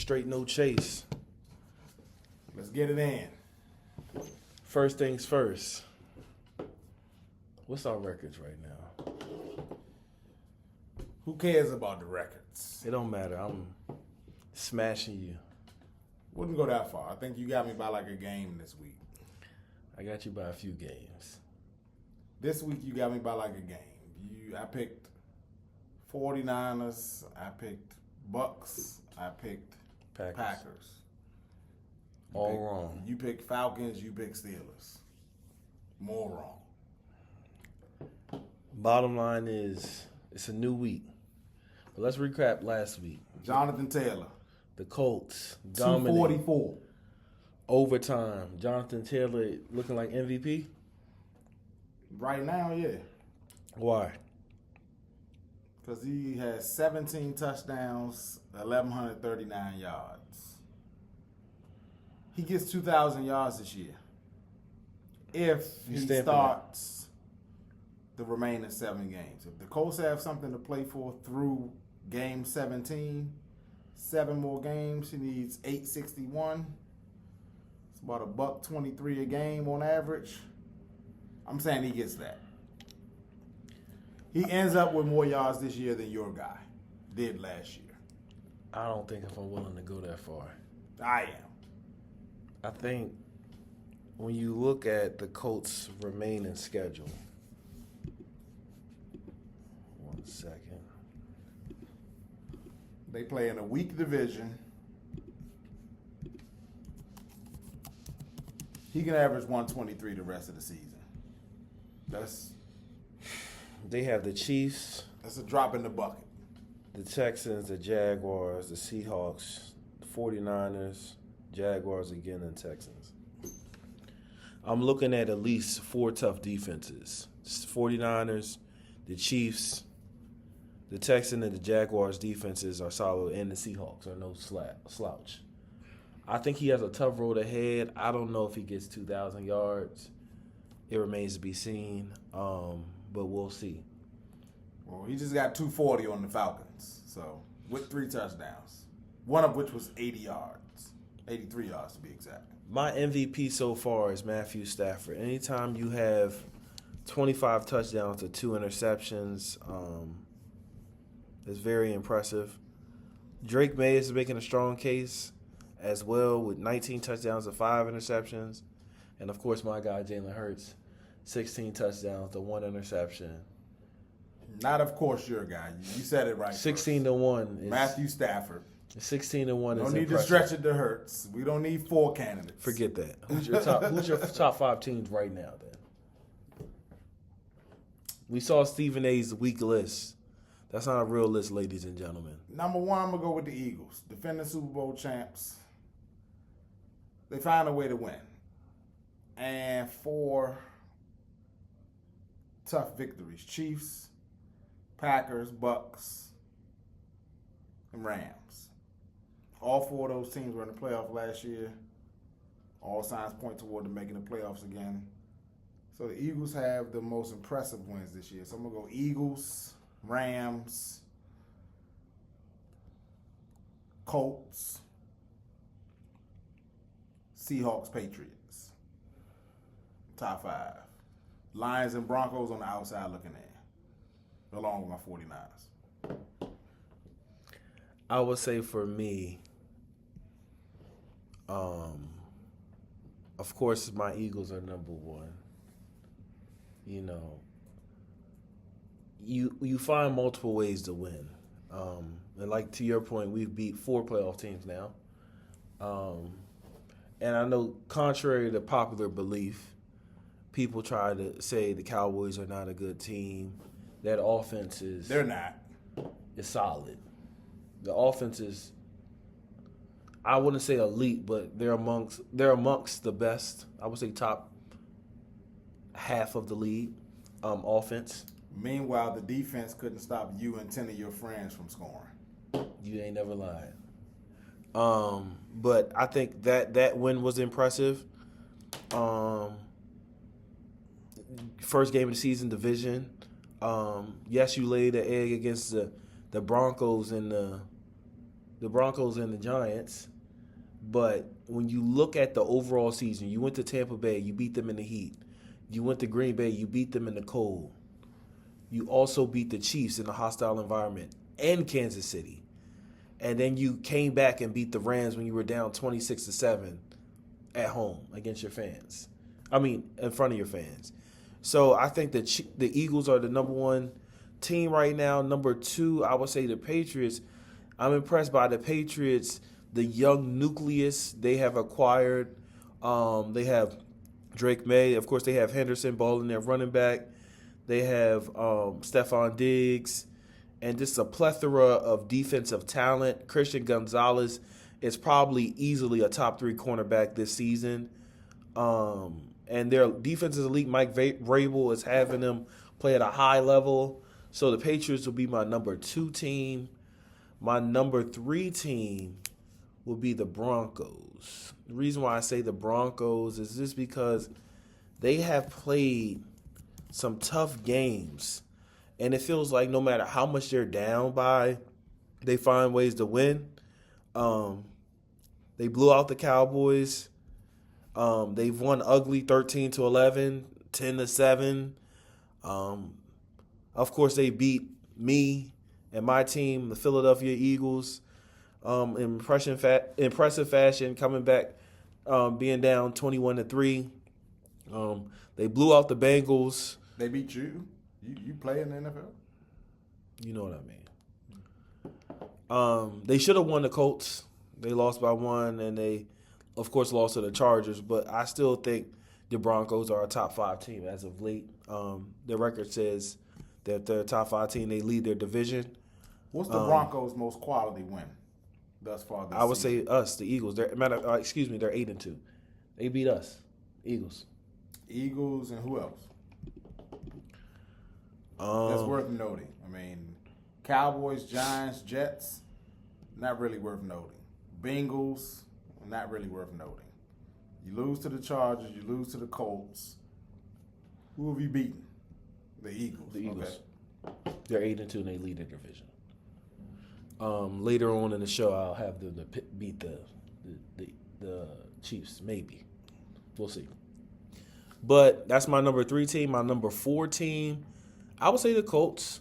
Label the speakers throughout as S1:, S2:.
S1: straight no chase.
S2: Let's get it in.
S1: First things first. What's our records right now?
S2: Who cares about the records?
S1: It don't matter. I'm smashing you.
S2: Wouldn't go that far. I think you got me by like a game this week.
S1: I got you by a few games.
S2: This week you got me by like a game. I picked 49ers. I picked Bucks. I picked Packers.
S1: All wrong.
S2: You picked Falcons. You picked Steelers. More wrong.
S1: Bottom line is, it's a new week. But let's recap last week.
S2: Jonathan Taylor.
S1: The Colts dominated.
S2: 244.
S1: Overtime. Jonathan Taylor looking like MVP?
S2: Right now, yeah.
S1: Why?
S2: Because he has 17 touchdowns, 1,139 yards. He gets 2,000 yards this year. If he starts the remaining 7 games. If the Colts have something to play for through game 17, 7 more games, he needs 861. It's about $1.23 a game on average. I'm saying he gets that. He ends up with more yards this year than your guy did last year.
S1: I don't think if I'm willing to go that far.
S2: I am.
S1: I think when you look at the Colts' remaining schedule, 1 second.
S2: They play in a weak division. He can average 123 the rest of the season.
S1: They have the Chiefs.
S2: That's a drop in the bucket.
S1: The Texans, the Jaguars, the Seahawks, the 49ers, Jaguars again, and Texans. I'm looking at least 4 tough defenses. 49ers, the Chiefs, the Texans, and the Jaguars defenses are solid, and the Seahawks are no slouch. I think he has a tough road ahead. I don't know if he gets 2,000 yards. It remains to be seen, but we'll see.
S2: Well, he just got 240 on the Falcons, so with 3 touchdowns, one of which was 80 yards, 83 yards to be exact.
S1: My MVP so far is Mtthew Stafford. Anytime you have 25 touchdowns to 2 interceptions, it's very impressive. Drake Maye is making a strong case as well with 19 touchdowns to 5 interceptions. And, of course, my guy Jalen Hurts, 16 touchdowns to 1 interception.
S2: Not, of course, your guy. You said it right.
S1: 16 to 1 is
S2: Mtthew Stafford.
S1: 16 to 1 is
S2: Don't need
S1: impressive.
S2: to stretch it to Hurts. We don't need 4 candidates.
S1: Forget that. Who's your top 5 teams right now, then? We saw Stephen A's weak list. That's not a real list, ladies and gentlemen.
S2: Number 1, I'm going to go with the Eagles. Defending Super Bowl champs. They find a way to win. And 4 tough victories. Chiefs, Packers, Bucks, and Rams. All 4 of those teams were in the playoff last year. All signs point toward them making the playoffs again. So the Eagles have the most impressive wins this year. So I'm going to go Eagles, Rams, Colts, Seahawks, Patriots. Top 5. Lions and Broncos on the outside looking in, along with my 49ers.
S1: I would say for me, of course, my Eagles are number 1. You know, you find multiple ways to win. And like to your point, we've beat 4 playoff teams now. And I know, contrary to popular belief, people try to say the Cowboys are not a good team. That offense is...
S2: They're not.
S1: Is solid. The offense is, I wouldn't say elite, but they're amongst the best. I would say top half of the league offense.
S2: Meanwhile, the defense couldn't stop you and 10 of your friends from scoring.
S1: You ain't never lied. But I think that win was impressive. First game of the season, division. Yes, you laid an egg against the Broncos in the Broncos and the Giants. But when you look at the overall season, you went to Tampa Bay, you beat them in the heat. You went to Green Bay, you beat them in the cold. You also beat the Chiefs in a hostile environment and Kansas City. And then you came back and beat the Rams when you were down 26-7 at home against your fans. I mean, in front of your fans. So I think the Eagles are the number one team right now. Number two, I would say the Patriots. I'm impressed by the Patriots, the young nucleus they have acquired. They have Drake Maye. Of course, they have Henderson balling their running back. They have Stephon Diggs. And just a plethora of defensive talent. Christian Gonzalez is probably easily a top 3 cornerback this season. And their defense is elite. Mike Vrabel is having them play at a high level. So the Patriots will be my number 2 team. My number 3 team will be the Broncos. The reason why I say the Broncos is just because they have played some tough games. And it feels like no matter how much they're down by, they find ways to win. They blew out the Cowboys. They've won ugly 13-11, 10-7. Of course, they beat me and my team, the Philadelphia Eagles, in impressive fashion, coming back, being down 21-3. They blew out the Bengals.
S2: They beat you? You play in the NFL?
S1: You know what I mean. They should have won the Colts. They lost by 1, and they, of course, lost to the Chargers. But I still think the Broncos are a top 5 team as of late. Their record says that they're a top 5 team. They lead their division.
S2: What's the Broncos' most quality win thus far this season?
S1: I would say us, the Eagles. They're 8-2. They beat us, Eagles.
S2: Eagles and who else? That's worth noting. I mean, Cowboys, Giants, Jets, not really worth noting. Bengals, not really worth noting. You lose to the Chargers, you lose to the Colts. Who have you beaten? The Eagles.
S1: The Eagles.
S2: Okay.
S1: They're 8-2 and they lead their division. Later on in the show, I'll have them to beat the Chiefs, maybe. We'll see. But that's my number 3 team. My number 4 team, I would say the Colts.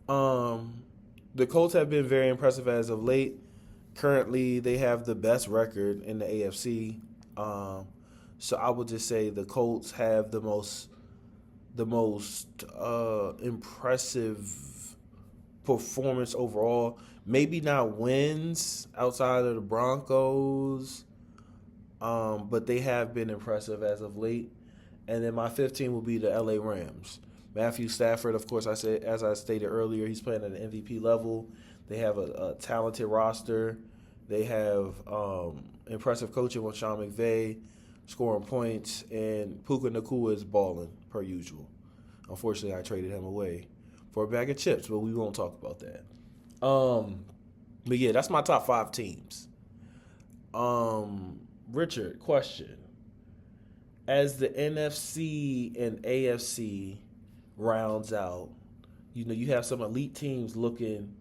S1: The Colts have been very impressive as of late. Currently, they have the best record in the AFC. So I would just say the Colts have the most impressive performance overall. Maybe not wins outside of the Broncos, but they have been impressive as of late. And then my 5th team will be the LA Rams. Mtthew Stafford, of course, as I stated earlier, he's playing at an MVP level. They have a talented roster. They have impressive coaching with Sean McVay, scoring points, and Puka Nacua is balling per usual. Unfortunately, I traded him away for a bag of chips, but we won't talk about that. But yeah, that's my top 5 teams. Richard, question. As the NFC and AFC rounds out, you have some elite teams looking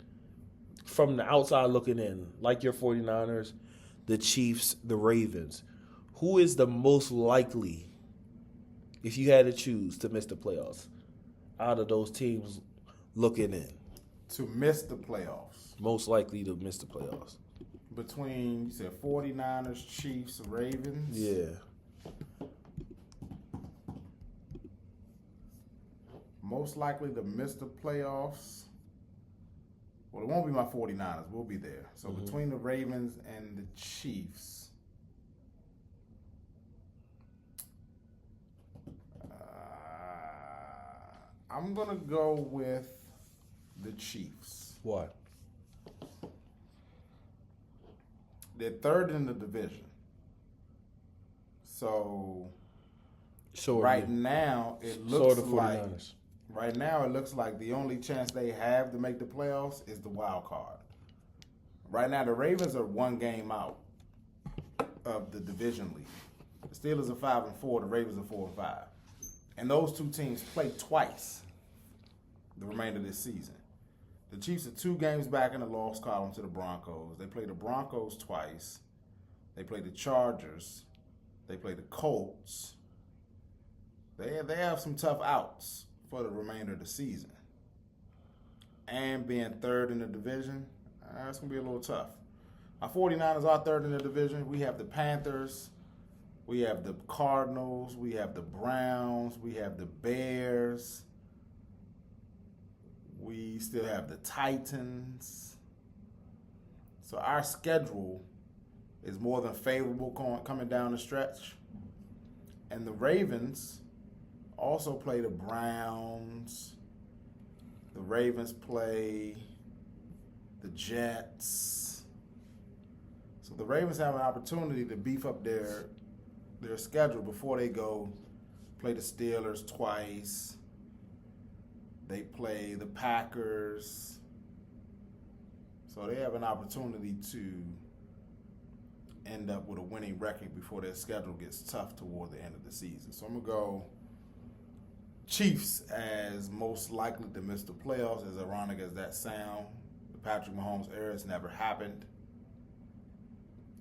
S1: from the outside looking in, like your 49ers, the Chiefs, the Ravens. Who is the most likely, if you had to choose, to miss the playoffs out of those teams looking in?
S2: To miss the playoffs.
S1: Most likely to miss the playoffs.
S2: Between, you said 49ers, Chiefs, Ravens?
S1: Yeah.
S2: Most likely to miss the playoffs. Well, it won't be my 49ers. We'll be there. So between the Ravens and the Chiefs, I'm going to go with the Chiefs.
S1: Why?
S2: They're 3rd in the division. So right now it looks like
S1: 49ers.
S2: Right now, it looks like the only chance they have to make the playoffs is the wild card. Right now, the Ravens are 1 game out of the division lead. The Steelers are 5-4. The Ravens are 4-5. And those 2 teams play twice the remainder of this season. The Chiefs are 2 games back in the loss column to the Broncos. They play the Broncos twice. They play the Chargers. They play the Colts. They have some tough outs for the remainder of the season. And being third in the division, it's going to be a little tough. Our 49ers are third in the division. We have the Panthers. We have the Cardinals. We have the Browns. We have the Bears. We still have the Titans. So our schedule is more than favorable coming down the stretch. And the Ravens also play the Browns. The Ravens play the Jets. So the Ravens have an opportunity to beef up their schedule before they go play the Steelers twice. They play the Packers. So they have an opportunity to end up with a winning record before their schedule gets tough toward the end of the season. So I'm going to go Chiefs as most likely to miss the playoffs, as ironic as that sound. The Patrick Mahomes era has never happened.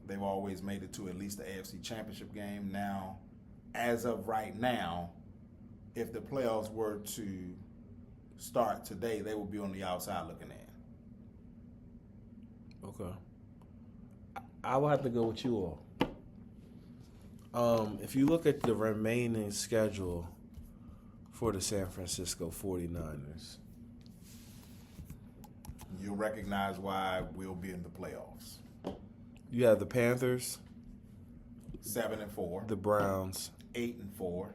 S2: They've always made it to at least the AFC Championship game. Now, as of right now, if the playoffs were to start today, they will be on the outside looking in.
S1: Okay. I will have to go with you all. If you look at the remaining schedule for the San Francisco 49ers,
S2: you'll recognize why we'll be in the playoffs.
S1: You have the Panthers,
S2: 7-4.
S1: the Browns,
S2: 8-4.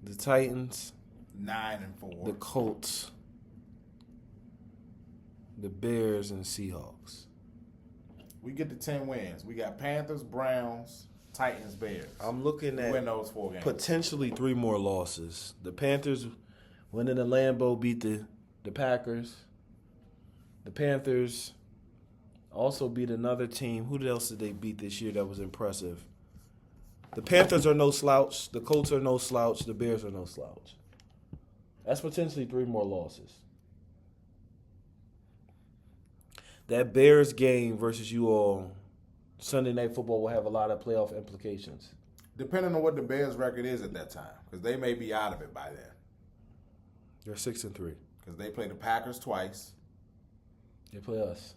S1: the Titans,
S2: 9-4.
S1: the Colts, the Bears, and the Seahawks.
S2: We get to 10 wins. We got Panthers, Browns, Titans, Bears.
S1: I'm looking at
S2: win those 4 games.
S1: potentially 3 more losses. The Panthers winning the Lambeau beat the Packers. The Panthers also beat another team. Who else did they beat this year that was impressive? The Panthers are no slouch. The Colts are no slouch. The Bears are no slouch. That's potentially 3 more losses. That Bears game versus you all, Sunday Night Football, will have a lot of playoff implications.
S2: Depending on what the Bears' record is at that time, because they may be out of it by then.
S1: They're 6-3.
S2: Because they play the Packers twice.
S1: They play us.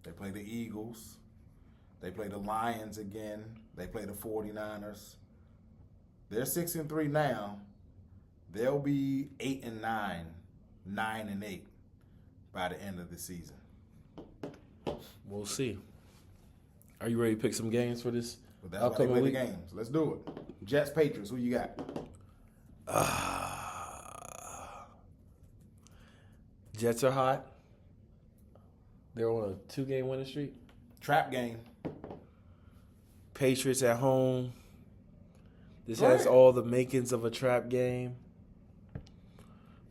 S2: They play the Eagles. They play the Lions again. They play the 49ers. They're 6-3 now. They'll be 8-9, 9-8 by the end of the season.
S1: We'll see. Are you ready to pick some games for this
S2: But that's why they
S1: upcoming
S2: play
S1: week?
S2: the games. Let's do it. Jets, Patriots, who you got?
S1: Jets are hot. They're on a 2-game winning streak.
S2: Trap game.
S1: Patriots at home. This
S2: Go
S1: has
S2: ahead.
S1: all the makings of a trap game.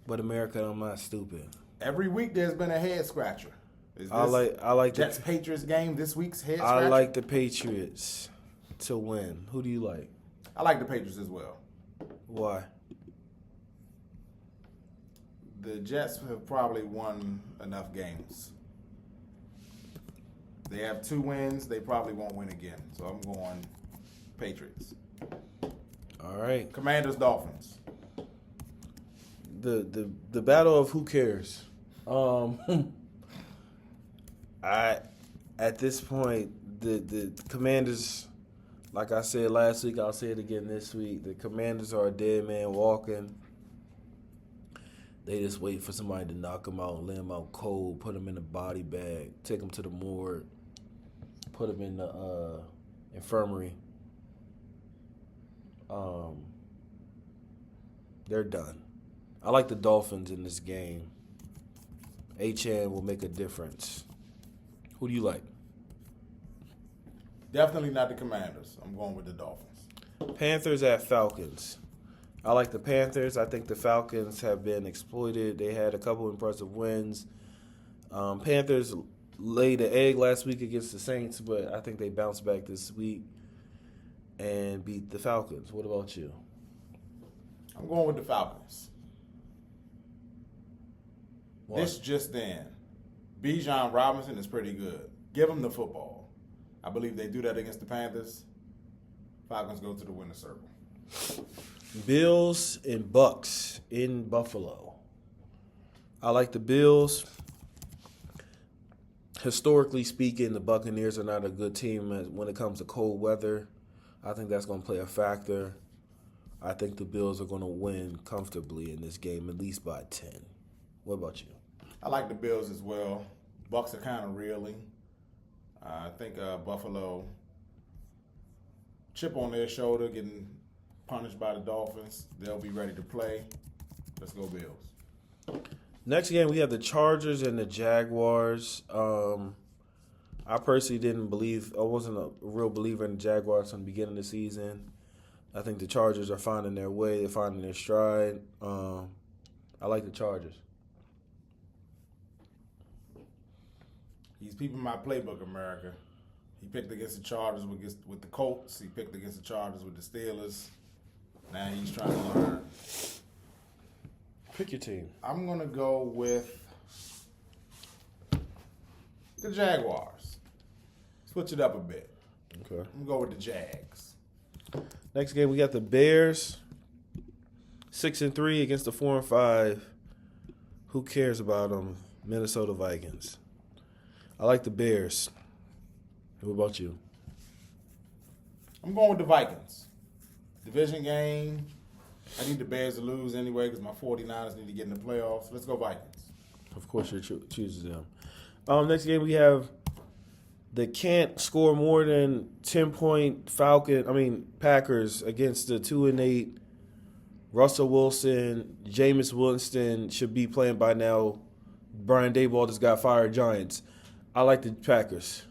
S1: But America, I'm not stupid.
S2: Every week there's been a head scratcher. Is this
S1: I like
S2: Jets
S1: the
S2: Patriots game this week's head
S1: I
S2: scratcher?
S1: like the Patriots to win. Who do you like?
S2: I like the Patriots as well.
S1: Why?
S2: The Jets have probably won enough games. They have 2 wins. They probably won't win again. So I'm going Patriots.
S1: All right.
S2: Commanders, Dolphins.
S1: The battle of who cares. At this point, the Commanders, like I said last week, I'll say it again this week. The Commanders are a dead man walking. They just wait for somebody to knock them out and lay them out cold, put them in a body bag, take them to the morgue, put them in the infirmary. They're done. I like the Dolphins in this game. HN will make a difference. Who do you like?
S2: Definitely not the Commanders. I'm going with the Dolphins.
S1: Panthers at Falcons. I like the Panthers. I think the Falcons have been exploited. They had a couple impressive wins. Panthers laid the egg last week against the Saints, but I think they bounced back this week and beat the Falcons. What about you?
S2: I'm going with the Falcons. This just then. Bijan Robinson is pretty good. Give him the football. I believe they do that against the Panthers. Falcons go to the winner's circle.
S1: Bills and Bucks in Buffalo. I like the Bills. Historically speaking, the Buccaneers are not a good team when it comes to cold weather. I think that's going to play a factor. I think the Bills are going to win comfortably in this game, at least by 10. What about you?
S2: I like the Bills as well. Bucks are kind of reeling. I think Buffalo, chip on their shoulder, getting punished by the Dolphins. They'll be ready to play. Let's go Bills.
S1: Next game, we have the Chargers and the Jaguars. I personally I wasn't a real believer in the Jaguars from the beginning of the season. I think the Chargers are finding their way. They're finding their stride. I like the Chargers.
S2: He's peeping my playbook, America. He picked against the Chargers with the Colts. He picked against the Chargers with the Steelers. Now he's trying to learn.
S1: Pick your team.
S2: I'm going to go with the Jaguars. Switch it up a bit.
S1: Okay.
S2: I'm going to go with the Jags.
S1: Next game, we got the Bears, 6-3 against the 4-5. Who cares about them? Minnesota Vikings. I like the Bears. What about you?
S2: I'm going with the Vikings. Division game. I need the Bears to lose anyway because my 49ers need to get in the playoffs. Let's go Vikings.
S1: Of course, you're choosing them. Next game, we have the can't score more than 10-point Packers against the 2-8. Russell Wilson, Jameis Winston should be playing by now. Brian Daboll just got fired. Giants. I like the Packers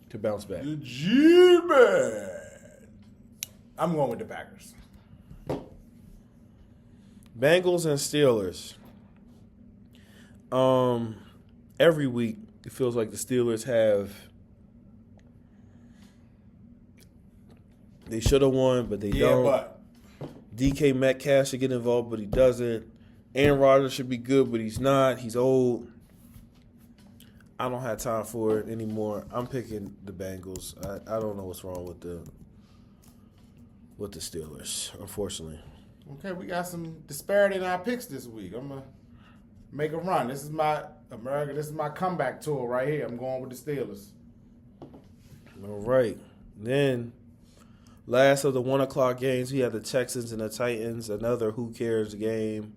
S1: to bounce back.
S2: The G-Man. I'm going with the Packers.
S1: Bengals and Steelers. Every week it feels like the Steelers they should have won, but they don't.
S2: But
S1: DK Metcalf should get involved, but he doesn't. Aaron Rodgers should be good, but he's not. He's old. I don't have time for it anymore. I'm picking the Bengals. I don't know what's wrong with the Steelers, unfortunately.
S2: Okay, we got some disparity in our picks this week. I'm going to make a run. This is my comeback tour right here. I'm going with the Steelers.
S1: All right. Then, last of the 1 o'clock games, we have the Texans and the Titans. Another who cares game.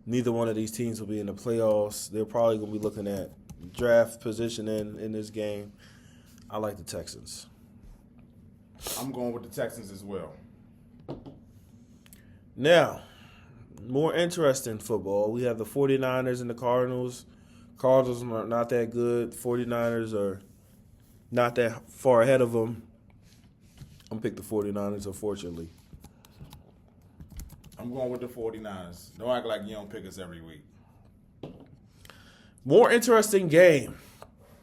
S1: Neither one of these teams will be in the playoffs. They're probably going to be looking at draft position in this game. I like the Texans.
S2: I'm going with the Texans as well.
S1: Now, more interesting football. We have the 49ers and the Cardinals. Cardinals are not that good. 49ers are not that far ahead of them. I'm going to pick the 49ers, unfortunately.
S2: I'm going with the 49ers. Don't act like you don't pick us every week.
S1: More interesting game.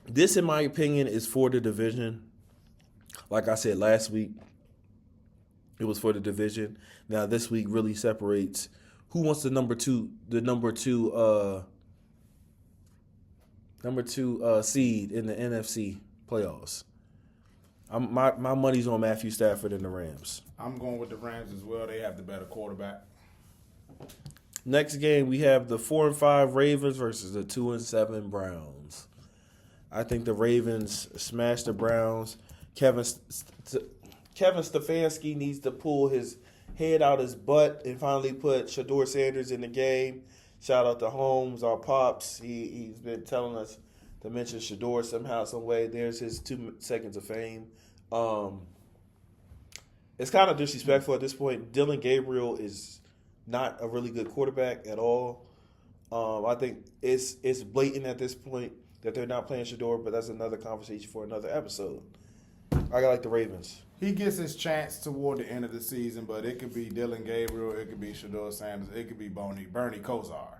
S1: This, in my opinion, is for the division. Like I said last week, it was for the division. Now this week really separates who wants the number two seed in the NFC playoffs. My money's on Mtthew Stafford and the Rams.
S2: I'm going with the Rams as well. They have the better quarterback.
S1: Next game, we have the 4-5 Ravens versus the 2-7 Browns. I think the Ravens smashed the Browns. Kevin Stefanski needs to pull his head out his butt and finally put Shador Sanders in the game. Shout out to Holmes, our pops. He's been telling us to mention Shador somehow, some way. There's his 2 seconds of fame. It's kind of disrespectful at this point. Dylan Gabriel is not a really good quarterback at all. I think it's blatant at this point that they're not playing Shador, but that's another conversation for another episode. I like the Ravens.
S2: He gets his chance toward the end of the season, but it could be Dylan Gabriel, it could be Shador Sanders, it could be Bernie Kosar.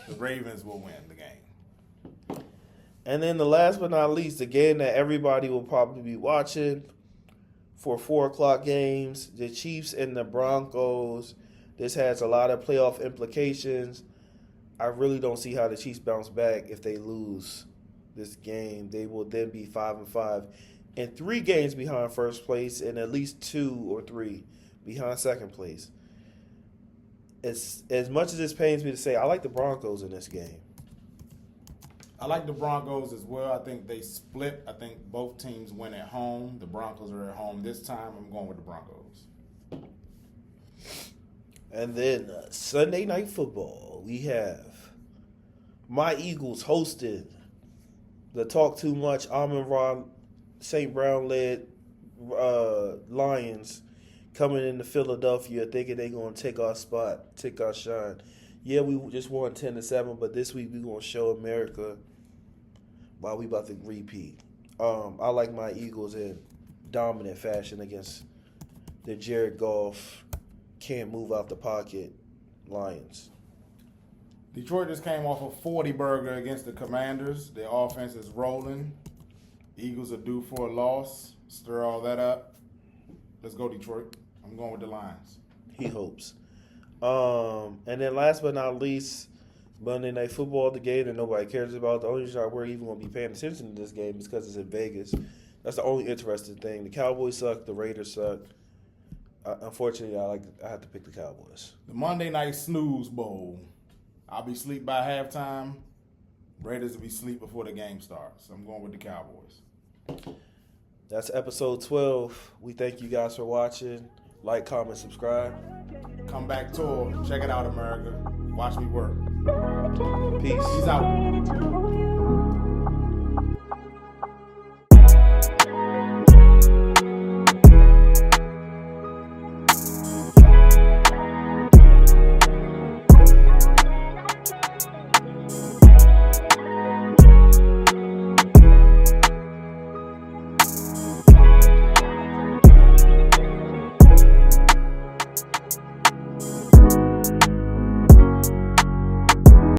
S2: The Ravens will win the game.
S1: And then the last but not least, the game that everybody will probably be watching for 4 o'clock games, the Chiefs and the Broncos. This has a lot of playoff implications. I really don't see how the Chiefs bounce back if they lose this game. They will then be 5-5 and 3 games behind first place and at least 2 or 3 behind second place. As much as this pains me to say, I like the Broncos in this game.
S2: I like the Broncos as well. I think they split. I think both teams win at home. The Broncos are at home this time. I'm going with the Broncos.
S1: And then Sunday Night Football, we have my Eagles hosting the Talk Too Much Amon-Ra St. Brown-led Lions coming into Philadelphia thinking they're going to take our spot, take our shine. Yeah, we just won 10-7, but this week we're going to show America why we about to repeat. I like my Eagles in dominant fashion against the Jared Goff, can't move out the pocket Lions.
S2: Detroit just came off a 40 burger against the Commanders. Their offense is rolling. Eagles are due for a loss. Stir all that up. Let's go, Detroit. I'm going with the Lions.
S1: He hopes. And then last but not least, Monday Night Football, the game that nobody cares about. The only reason we're even going to be paying attention to this game is because it's in Vegas. That's the only interesting thing. The Cowboys suck. The Raiders suck. Unfortunately, I have to pick the Cowboys.
S2: The Monday Night Snooze Bowl. I'll be asleep by halftime. Raiders will be asleep before the game starts. I'm going with the Cowboys.
S1: That's episode 12. We thank you guys for watching. Like, comment, subscribe.
S2: Come back tour. Check it out, America. Watch me work.
S1: Peace.
S2: Peace out.